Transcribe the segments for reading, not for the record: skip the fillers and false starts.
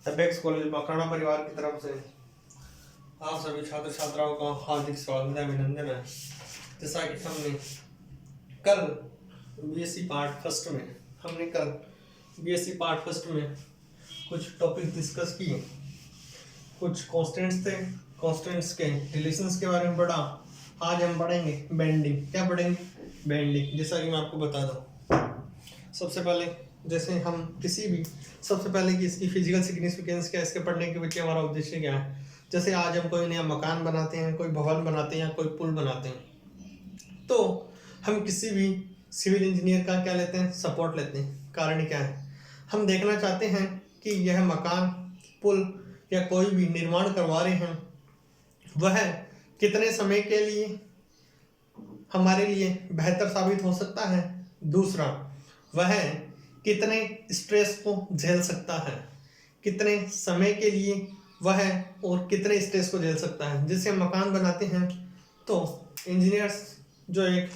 Apex college Makrana परिवार की तरफ से आप सभी छात्र छात्राओं का हार्दिक स्वागत है, अभिनंदन है। जैसा कि हमने कल बीएससी पार्ट फर्स्ट में कुछ टॉपिक डिस्कस किए, कुछ कॉन्स्टेंट्स थे, कॉन्स्टेंट्स के रिलेशंस के बारे में पढ़ा। आज हम पढ़ेंगे बेंडिंग। क्या पढ़ेंगे? बेंडिंग। जैसा कि मैं आपको बता दूं, सबसे पहले सबसे पहले कि इसकी फिजिकल सिग्निफिकेंस क्या है, इसके पढ़ने के पीछे हमारा उद्देश्य क्या है। जैसे आज हम कोई नया मकान बनाते हैं, कोई भवन बनाते हैं या कोई पुल बनाते हैं, तो हम किसी भी सिविल इंजीनियर का क्या लेते हैं? सपोर्ट लेते हैं। कारण क्या है? हम देखना चाहते हैं कि यह मकान, पुल या कोई भी निर्माण करवा रहे हैं, वह कितने समय के लिए हमारे लिए बेहतर साबित हो सकता है। दूसरा, वह कितने स्ट्रेस को झेल सकता है, कितने समय के लिए वह और कितने स्ट्रेस को झेल सकता है। जैसे हम मकान बनाते हैं तो इंजीनियर्स जो एक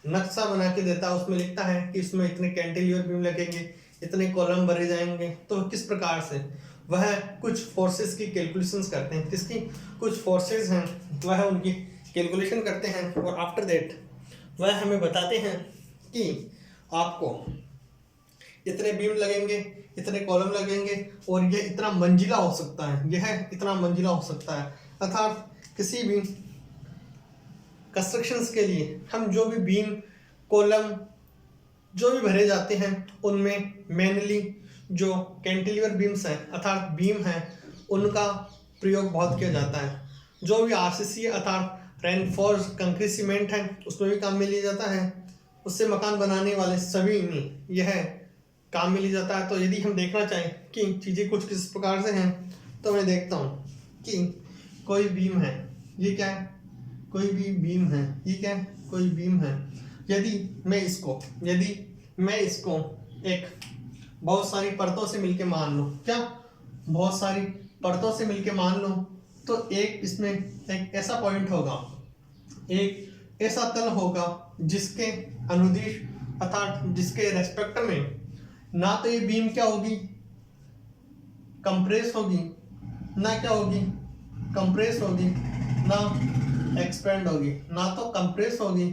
नक्शा बना के देता है, उसमें लिखता है कि इसमें इतने कैंटिलीवर बीम लगेंगे, इतने कॉलम भरे जाएंगे। तो किस प्रकार से वह कुछ फोर्सेस की कैलकुलेशंस करते हैं, किसकी कुछ फोर्सेस हैं वह उनकी कैलकुलेशन करते हैं, और आफ्टर दैट वह हमें बताते हैं कि आपको इतने बीम लगेंगे, इतने कॉलम लगेंगे और यह इतना मंजिला हो सकता है, यह इतना मंजिला हो सकता है। अर्थात किसी भी कंस्ट्रक्शंस के लिए हम जो भी बीम, कॉलम जो भी भरे जाते हैं, उनमें मेनली जो कैंटिलीवर बीम्स हैं अर्थात बीम हैं, उनका प्रयोग बहुत किया जाता है। जो भी आरसीसी अर्थात रेनफोर्स कंक्रीट सीमेंट है, उसमें भी काम में लिया जाता है। उससे मकान बनाने वाले सभी में यह काम में लिया जाता है। तो यदि हम देखना चाहें कि चीज़ें कुछ किस प्रकार से हैं, तो मैं देखता हूँ कि कोई बीम है, ये क्या है? कोई भी बीम है, ये क्या है? कोई बीम है। यदि मैं इसको एक बहुत सारी परतों से मिलके मान लूँ, क्या बहुत सारी परतों से मिलके मान लूँ, तो एक इसमें एक ऐसा पॉइंट होगा, एक ऐसा तल होगा जिसके अनुदिश अर्थात जिसके रेस्पेक्ट में ना तो ये बीम क्या होगी? कंप्रेस होगी, ना क्या होगी? कंप्रेस होगी, ना एक्सपेंड होगी। ना तो कंप्रेस होगी,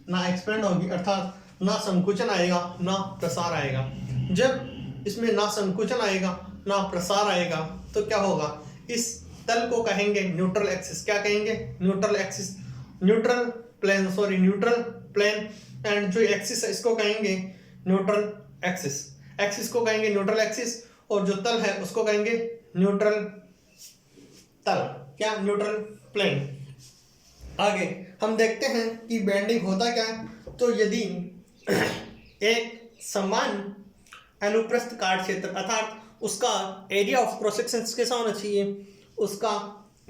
ना एक्सपेंड होगी, अर्थात ना संकुचन आएगा ना प्रसार आएगा। जब इसमें ना संकुचन आएगा ना प्रसार आएगा, तो क्या होगा? इस तल को कहेंगे न्यूट्रल एक्सिस। क्या कहेंगे? Neutral axis. Neutral plane and जो एक्सिस है इसको कहेंगे न्यूट्रल एक्सिस। एक्सिस को कहेंगे न्यूट्रल एक्सिस और जो तल है उसको कहेंगे न्यूट्रल तल। क्या? Neutral plane. आगे हम देखते हैं कि बेंडिंग होता क्या है। तो यदि एक समान अनुप्रस्थ काट क्षेत्र अर्थात उसका एरिया ऑफ क्रॉस सेक्शन कैसा होना चाहिए? उसका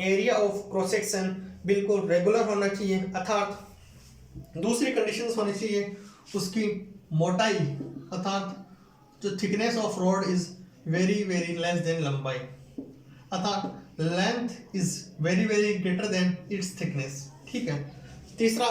एरिया ऑफ क्रॉस सेक्शन बिल्कुल रेगुलर होना चाहिए, अर्थात दूसरी कंडीशंस होनी चाहिए उसकी मोटाई अर्थात जो thickness of rod is very very less than लंबाई, अर्थात length is very very greater than it's thickness. ठीक है। तीसरा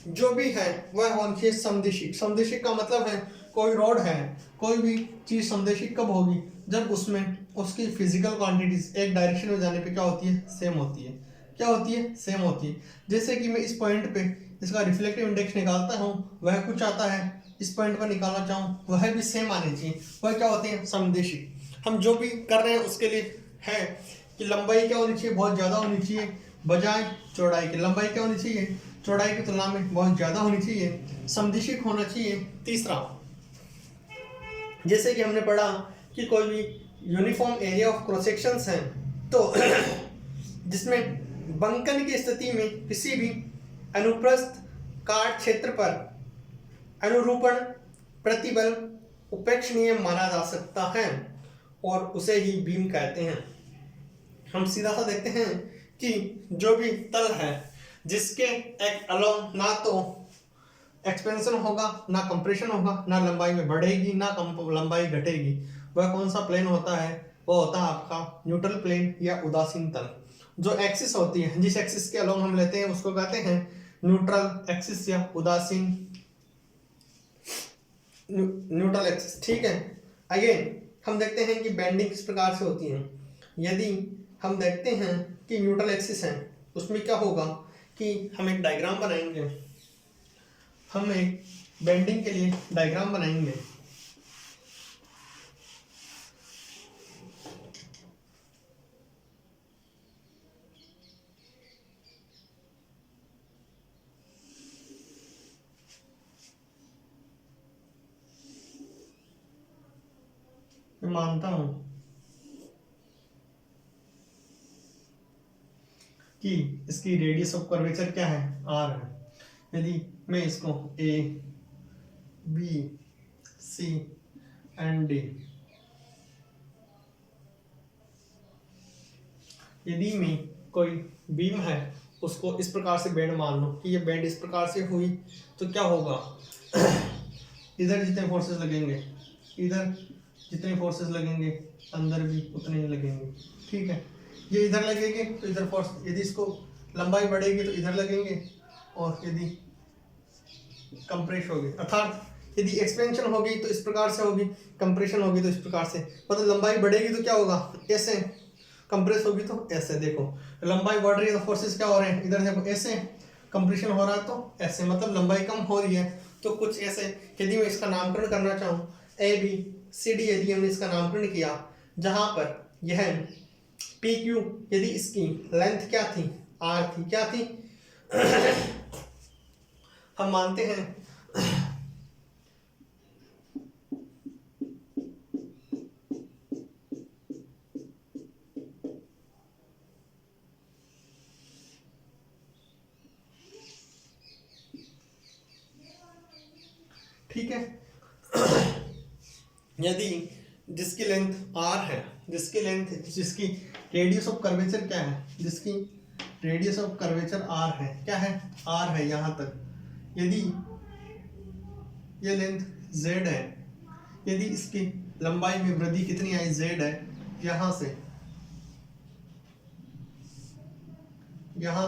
जो भी है वह होनी चाहिए समदेशिक। समदेशिक का मतलब है कोई रॉड है, कोई भी चीज समदेशिक कब होगी? जब उसमें उसकी फिजिकल क्वांटिटीज एक डायरेक्शन में जाने पे क्या होती है? सेम होती है। क्या होती है? सेम होती है। जैसे कि मैं इस पॉइंट पे इसका रिफ्लेक्टिव इंडेक्स निकालता हूँ, वह कुछ आता है, इस पॉइंट पर निकालना चाहूँ वह भी सेम आनी चाहिए। वह क्या होते हैं? समदेशिक। हम जो भी कर रहे हैं उसके लिए है कि लंबाई क्या होनी चाहिए? बहुत ज़्यादा होनी चाहिए, बजाय चौड़ाई की। लंबाई क्या होनी चाहिए? चौड़ाई की तुलना में बहुत ज़्यादा होनी चाहिए, समदेशिक होना चाहिए। तीसरा, जैसे कि हमने पढ़ा कि कोई भी uniform area of cross sections हैं, तो जिसमें बंकन की स्थिति में किसी भी अनुप्रस्थ काट क्षेत्र पर अनुरूपण प्रतिबल उपेक्षणीय माना जा सकता है और उसे ही बीम कहते हैं। हम सीधा सा देखते हैं कि जो भी तल है जिसके एक अलोंग ना तो एक्सपेंशन होगा, ना कंप्रेशन होगा, ना लंबाई में बढ़ेगी ना लंबाई घटेगी, वह कौन सा प्लेन होता है? वो होता है आपका न्यूट्रल प्लेन या उदासीन तल। जो एक्सिस होती है, जिस एक्सिस के अलोंग हम लेते हैं उसको कहते हैं न्यूट्रल एक्सिस या उदासीन न्यूट्रल एक्सिस। ठीक है। अगेन हम देखते हैं कि बेंडिंग किस प्रकार से होती है। यदि हम देखते हैं कि न्यूट्रल एक्सिस है, उसमें क्या होगा कि हम एक डायग्राम बनाएंगे, हम एक बेंडिंग के लिए डायग्राम बनाएंगे। मैं मानता हूं कि इसकी रेडियस ऑफ कर्वेचर क्या है, आर है। यदि मैं इसको A B C and D, यदि मैं कोई बीम है उसको इस प्रकार से बेंड मान लो कि ये बेंड इस प्रकार से हुई, तो क्या होगा इधर जितने फोर्सेस लगेंगे, इधर जितने फोर्सेस लगेंगे अंदर भी उतने ही लगेंगे। ठीक है, ये इधर लगेंगे तो इधर फोर्स, यदि इसको लंबाई बढ़ेगी तो इधर लगेंगे, और यदि कंप्रेस होगी अर्थात यदि एक्सपेंशन होगी तो इस प्रकार से होगी, कंप्रेशन होगी तो इस प्रकार से, मतलब लंबाई बढ़ेगी तो क्या होगा ऐसे, कंप्रेस होगी तो ऐसे। देखो लंबाई बढ़ रही है तो फोर्सेस क्या हो रहे हैं, इधर देखो ऐसे, कंप्रेशन हो रहा है तो ऐसे, मतलब लंबाई कम हो रही है तो कुछ ऐसे। यदि मैं इसका नामकरण करना चाहूँ ए बी सी डी, यदि हमने इसका नामकरण किया जहां पर यह पी क्यू, यदि इसकी लेंथ क्या थी, आर थी, क्या थी हम मानते हैं ठीक है। यदि जिसकी लेंथ आर है, जिसकी रेडियस ऑफ कर्वेचर क्या है, जिसकी रेडियस ऑफ कर्वेचर आर है, क्या है, आर है यहां तक, यदि ये लेंथ जेड है, यदि इसकी लंबाई में वृद्धि कितनी आई, जेड है, यहां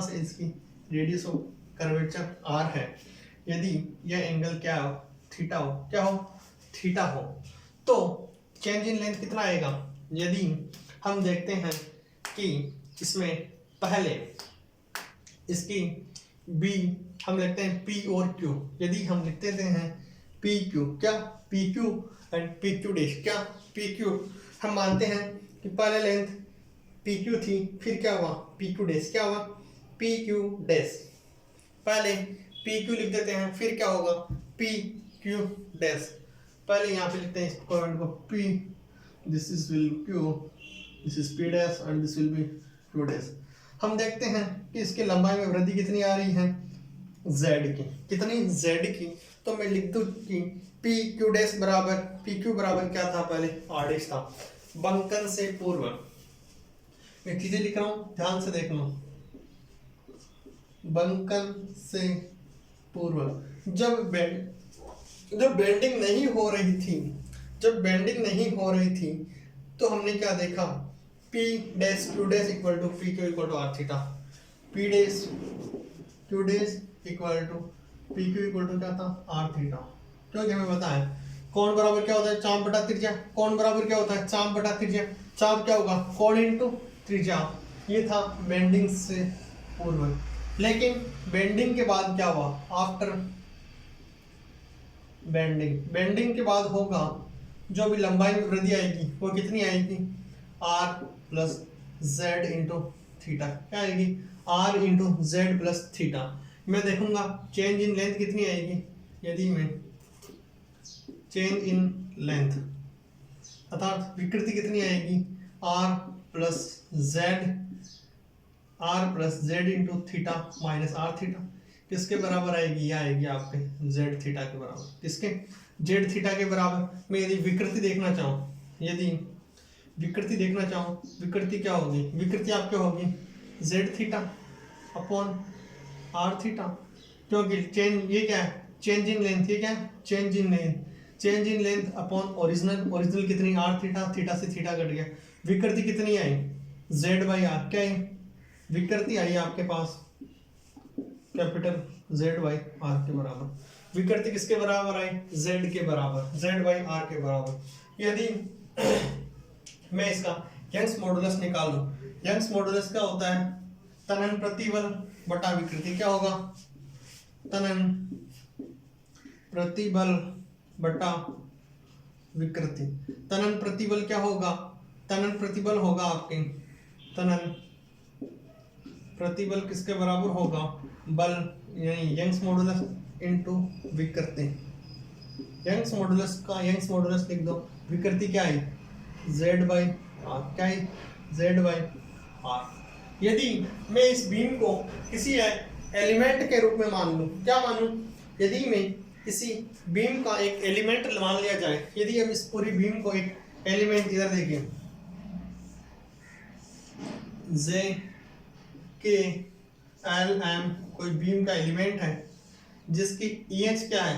से इसकी रेडियस ऑफ कर्वेचर आर है, यदि यह एंगल क्या हो, थीटा हो, क्या हो, थीटा हो, तो चेंज इन लेंथ कितना आएगा। यदि हम देखते हैं कि इसमें पहले इसकी बी हम लिखते हैं पी और क्यू, यदि हम लिखते हैं पी क्यू, क्या P Q and P Q dash, क्या पी क्यू, हम मानते हैं कि पहले लेंथ पी क्यू थी, फिर क्या हुआ पी क्यू डैश, क्या हुआ पी क्यू डैश, पहले पी क्यू लिख देते हैं, फिर क्या होगा पी क्यू डैश, पहले यहाँ पे लिखते हैं इस पॉइंट को P, this is will Q, this is P dash and this will be Q dash. हम देखते हैं कि इसकी लंबाई में वृद्धि कितनी आ रही है, Z की, कितनी Z की, तो मैं लिख दूं कि PQ डैश बराबर, PQ बराबर क्या था, पहले R डैश था। बंकन से पूर्व मैं चीजें लिख रहा हूँ, ध्यान से देख लो, बंकन से पूर्व जब बेंडिंग नहीं हो रही थी, तो हमने क्या देखा, P dash Q dash equal to P Q equal to R theta, P dash Q dash equal to P Q equal to क्या था, R थीटा। क्योंकि हमें पता है कोण बराबर क्या होता है, चाप बटा त्रिज्या, कोण बराबर क्या होता है, चाप बटा त्रिज्या, चाप क्या होगा, कोण इनटू त्रिज्या। ये था बेंडिंग से पूर्व, लेकिन बेंडिंग के बाद क्या हुआ, आफ्टर बेंडिंग के बाद होगा जो भी लंबाई में वृद्धि आएगी वो कितनी आएगी, r plus Z into theta, क्या आएगी r into Z plus theta. मैं देखूंगा चेंज इन लेंथ कितनी आएगी, यदि मैं चेंज इन लेंथ अर्थात विकृति कितनी आएगी, r plus Z into theta minus R theta, किसके बराबर आएगी, यह आएगी आपके जेड थीटा के बराबर, किसके, जेड थीटा के बराबर। मैं यदि विकृति देखना चाहूँ, विकृति क्या होगी, विकृति आपके होगी Z theta upon R theta, क्योंकि चेंज ये क्या है, चेंज इन लेंथ, ये क्या है change in length upon original कितनी, आर थीटा, थीटा से थीटा कट गया, विकृति कितनी आई, जेड बाई आर, क्या आई विकृति आई आपके पास कैपिटल Z बाई आर के बराबर। विकृति किसके बराबर आई, Z के बराबर, Z बाई आर के बराबर। यदि मैं इसका यंग्स मॉडुलस निकालूं। यंग्स मॉडुलस क्या होता है? तनन प्रतिबल बटा विकृति। क्या होगा? तनन प्रतिबल बटा विकृति। तनन प्रतिबल क्या होगा? तनन प्रतिबल होगा आपके, तनन प्रतिबल किसके बराबर होगा? बल यानी यंग्स मॉडुलस इनटू विकृति। यंग्स मॉडुलस लिख दो। विकृति क्या है? Z by R. क्या है? Z by R. यदि मैं इस बीम को किसी एलिमेंट के रूप में मान लूं, क्या मानूं? यदि मैं किसी बीम का एक एलिमेंट मान लिया जाए, यदि हम इस पूरी बीम को एक एलिमेंट, इधर देखिए, J K L M कोई बीम का एलिमेंट है जिसकी EH क्या है?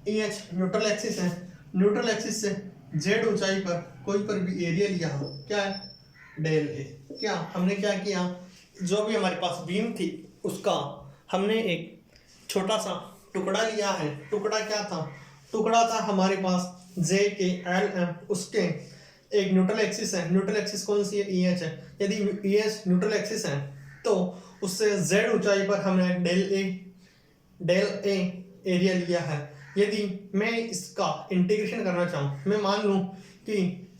EH न्यूट्रल एक्सिस है। न्यूट्रल एक्सिस से Z ऊंचाई पर कोई पर भी एरिया लिया हो, क्या है? Del A. क्या हमने क्या किया? जो भी हमारे पास बीम थी उसका हमने एक छोटा सा टुकड़ा लिया है। टुकड़ा क्या था? टुकड़ा था हमारे पास JKLM, उसके एक न्यूट्रल एक्सिस है। न्यूट्रल एक्सिस कौन सी है? EH है। यदि EH न्यूट्रल एक्सिस है तो उससे Z ऊंचाई पर हमने डेल ए एरिया लिया है। यदि मैं इसका इंटीग्रेशन करना चाहूँ, मैं मान लूँ कि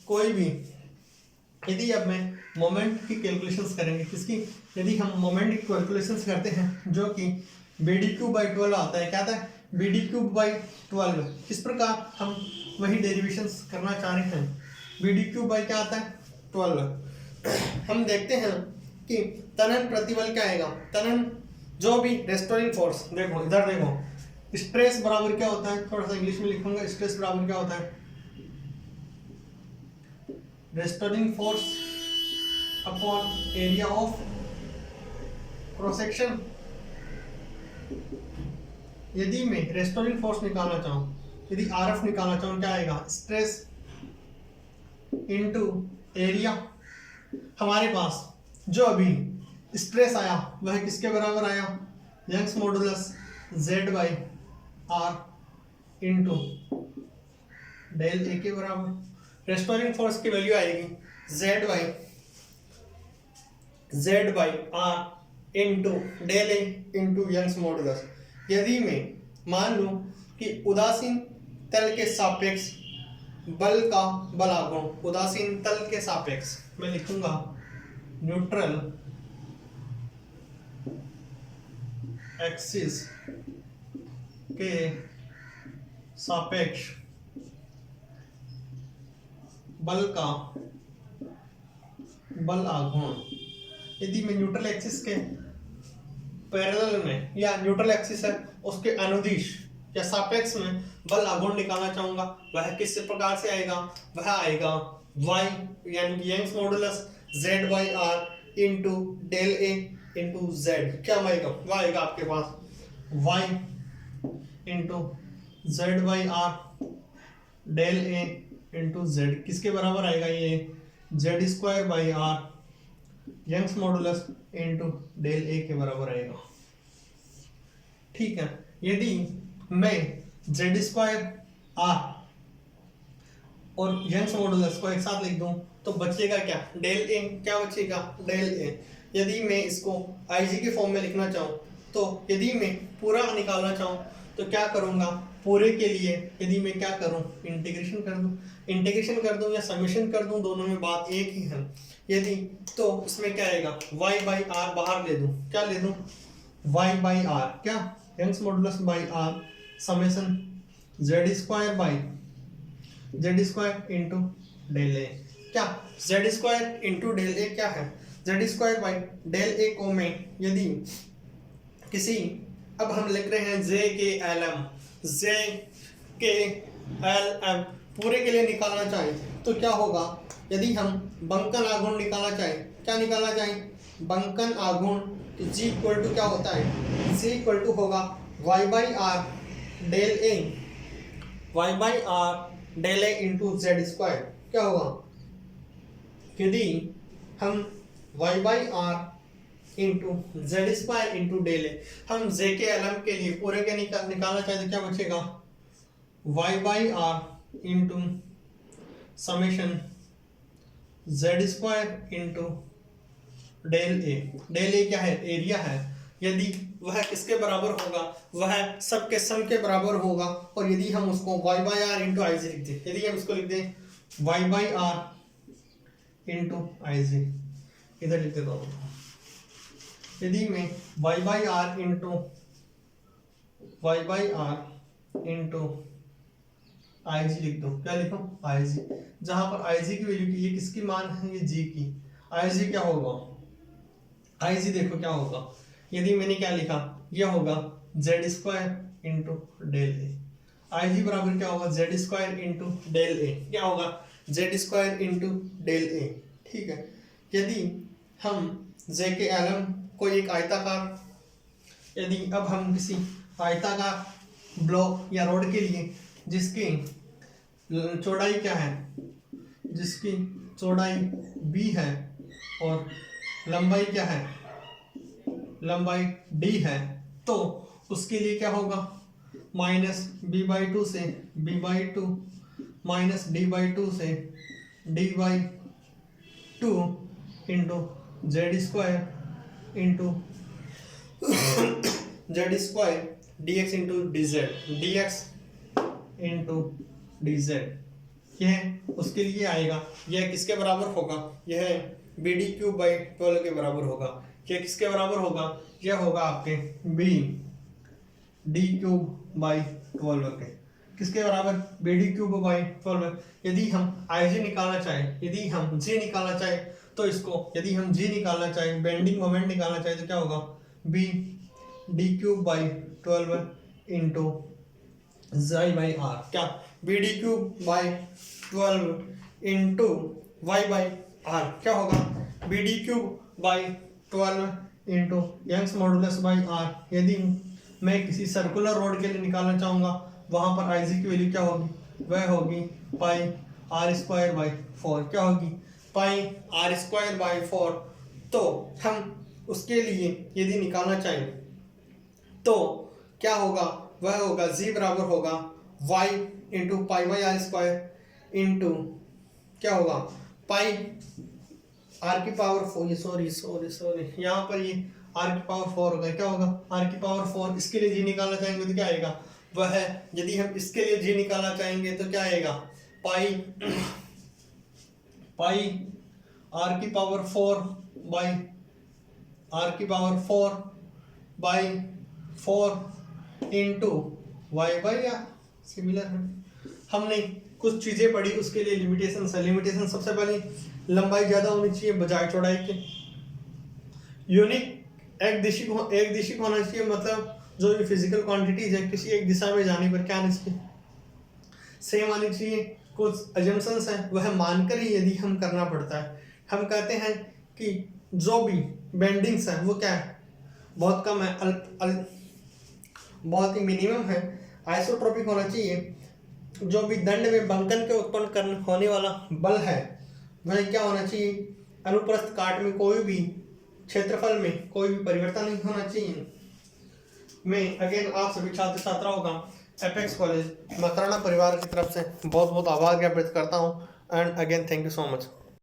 कोई भी, यदि अब मैं मोमेंट की कैलकुलेशंस करेंगे, किसकी? यदि हम मोमेंट की कैलकुलेशंस करते हैं जो कि BD³/12 आता है। क्या आता है? BD³/12। किस प्रकार हम वही डेरिवेशंस करना चाह रहे हैं। BD³ क्या आता है? 12। हम देखते हैं कि तनन प्रतिबल क्या आएगा? तनन जो भी रेस्टोरिंग फोर्स, देखो इधर देखो, स्ट्रेस बराबर क्या होता है? थोड़ा सा इंग्लिश में लिखूंगा। स्ट्रेस बराबर क्या होता है? Restoring force upon area of cross section. यदि मैं रेस्टोरिंग फोर्स निकालना चाहूँ, यदि RF निकालना चाहूँ, क्या आएगा? Stress into area. हमारे पास जो अभी स्ट्रेस आया वह किसके बराबर आया? Young's modulus Z by R into del A के बराबर। रेस्टोरिंग फोर्स की वैल्यू आएगी Z by R into del A into Young's modulus. यदि मैं मान लूं कि उदासीन तल के सापेक्ष बल का बल आघूर्ण, उदासीन तल के सापेक्ष मैं लिखूंगा न्यूट्रल एक्सिस के सापेक्ष बल का बल आघूर्ण। यदि मैं न्यूट्रल एक्सिस के पैरेलल में या न्यूट्रल एक्सिस है उसके अनुदिश या सापेक्ष में बल आघूर्ण निकालना चाहूंगा, वह किस प्रकार से आएगा? वह आएगा y यानी Young's modulus Z by R into del A into Z। क्या आएगा? वह आएगा आपके पास y into Z by R del A into Z। किसके बराबर आएगा? ये Z² by R Young's modulus into del A के बराबर आएगा। ठीक है। यदि मैं Z² आर और यंग्स मॉडुलस को एक साथ लिख दूं तो बचेगा क्या? Del A. क्या बचेगा? Del A. यदि मैं इसको IG के फॉर्म में लिखना चाहूँ, तो यदि मैं पूरा निकालना चाहूँ तो क्या करूँगा? पूरे के लिए यदि मैं क्या करूँ? इंटीग्रेशन कर दूँ या समेशन कर दूँ, दोनों में बात एक ही है। यदि तो इसमें क्या आएगा? y बाई आर बाहर ले दूँ। क्या ले दूँ? y by R. क्या? Young's modulus by R summation Z² into del A. क्या? Z² इंटू डेल ए क्या है? Z² बाई डेल ए को मैं यदि किसी, अब हम लिख रहे हैं JKLM पूरे के लिए निकालना चाहें तो क्या होगा? यदि हम बंकन आघूर्ण निकालना चाहें, क्या निकालना चाहें? बंकन आघूर्ण, तो G इक्वल टू क्या होता है? G इक्वल टू होगा y by R del A into Z²। क्या होगा? यदि हम y by R into Z² into del A, हम JKLM के लिए पूरे के निकालना चाहें तो क्या बचेगा? y by R into summation Z square into del A. Del A क्या है? एरिया है। यदि वह किसके बराबर होगा? वह सबके सम के बराबर होगा। और यदि हम उसको y बाई आर इंटू आई जी लिख दें, यदि हम उसको लिख दें y बाई आर इंटू आई जी, इधर लिख देता हूँ। यदि मैं y बाई आर इंटू आई जी लिख दूँ, क्या लिखूँ? आई जी। जहाँ पर आई जी की वैल्यू की, ये किसकी मान है? ये जी की। आई जी क्या होगा? आई जी देखो क्या होगा, यदि मैंने क्या लिखा, ये होगा जेड स्क्वायर इंटू डेल ए। आई जी बराबर क्या होगा? Z square into del A. क्या होगा? जेड स्क्वायर इंटू डेल ए। ठीक है। यदि हम जे के एलम को एक आयताकार, यदि अब हम किसी आयताकार ब्लॉक या रोड के लिए जिसकी चौड़ाई क्या है, जिसकी चौड़ाई b है और लंबाई क्या है? लंबाई d है, तो उसके लिए क्या होगा? माइनस b बाई टू से b by two minus d by two से d by two into Z square into Z square dx into D x into dz। यह उसके लिए आएगा। यह किसके बराबर होगा? यह बी डी क्यूब बाई 12 के बराबर होगा। यह किसके बराबर होगा? यह होगा आपके बी डी क्यूब बाई 12 के। किसके बराबर? B D cube by 12। यदि हम आई जी निकालना चाहें, यदि हम जी निकालना चाहें तो इसको, यदि हम जी निकालना चाहें, बेंडिंग मोमेंट निकालना चाहें तो क्या होगा? B D cube by 12 into G by R. क्या? B D cube by 12 into Y by R. क्या होगा? B D cube by 12 into Young's modulus by R. यदि मैं किसी सर्कुलर रोड के लिए निकालना चाहूँगा, वहाँ पर आई जी की वैल्यू क्या होगी? वह होगी पाई आर स्क्वायर बाई 4। क्या होगी? पाई आर स्क्वायर बाई 4। तो हम उसके लिए यदि निकालना चाहें तो क्या होगा? वह होगा जी बराबर होगा y into pi by R square into क्या होगा? पाई आर की पावर 4, सॉरी यहाँ पर ये आर की पावर 4 होगा। क्या होगा? आर की पावर 4। इसके लिए जी निकालना चाहेंगे तो क्या आएगा? वह यदि हम इसके लिए जी निकालना चाहेंगे तो क्या आएगा? पाई आर की पावर 4 बाई आर की power 4 by 4 into Y by R. Similar है। हमने कुछ चीज़ें पढ़ी, उसके लिए लिमिटेशन है। लिमिटेशन सबसे पहले लंबाई ज़्यादा होनी चाहिए बजाय चौड़ाई के। यूनिक एक दिशिक होना चाहिए, मतलब जो भी फिजिकल क्वांटिटीज है किसी एक दिशा में जाने पर क्या आनी चाहिए? सेम आनी चाहिए। कुछ अजम्पशंस हैं वह मानकर ही यदि हम करना पड़ता है। हम कहते हैं कि जो भी बेंडिंग्स हैं वो क्या है? बहुत कम है, बहुत ही मिनिमम है। आइसोट्रोपिक होना चाहिए। जो भी दंड में बंकन के उत्पन्न होने वाला बल है वह क्या होना चाहिए? अनुप्रस्थ काट में कोई भी क्षेत्रफल में कोई भी परिवर्तन नहीं होना चाहिए। मैं अगेन आप सभी छात्र छात्राओं का एपेक्स कॉलेज मकराना परिवार की तरफ से बहुत बहुत आभार ज्ञापित करता हूँ। And again thank you so much.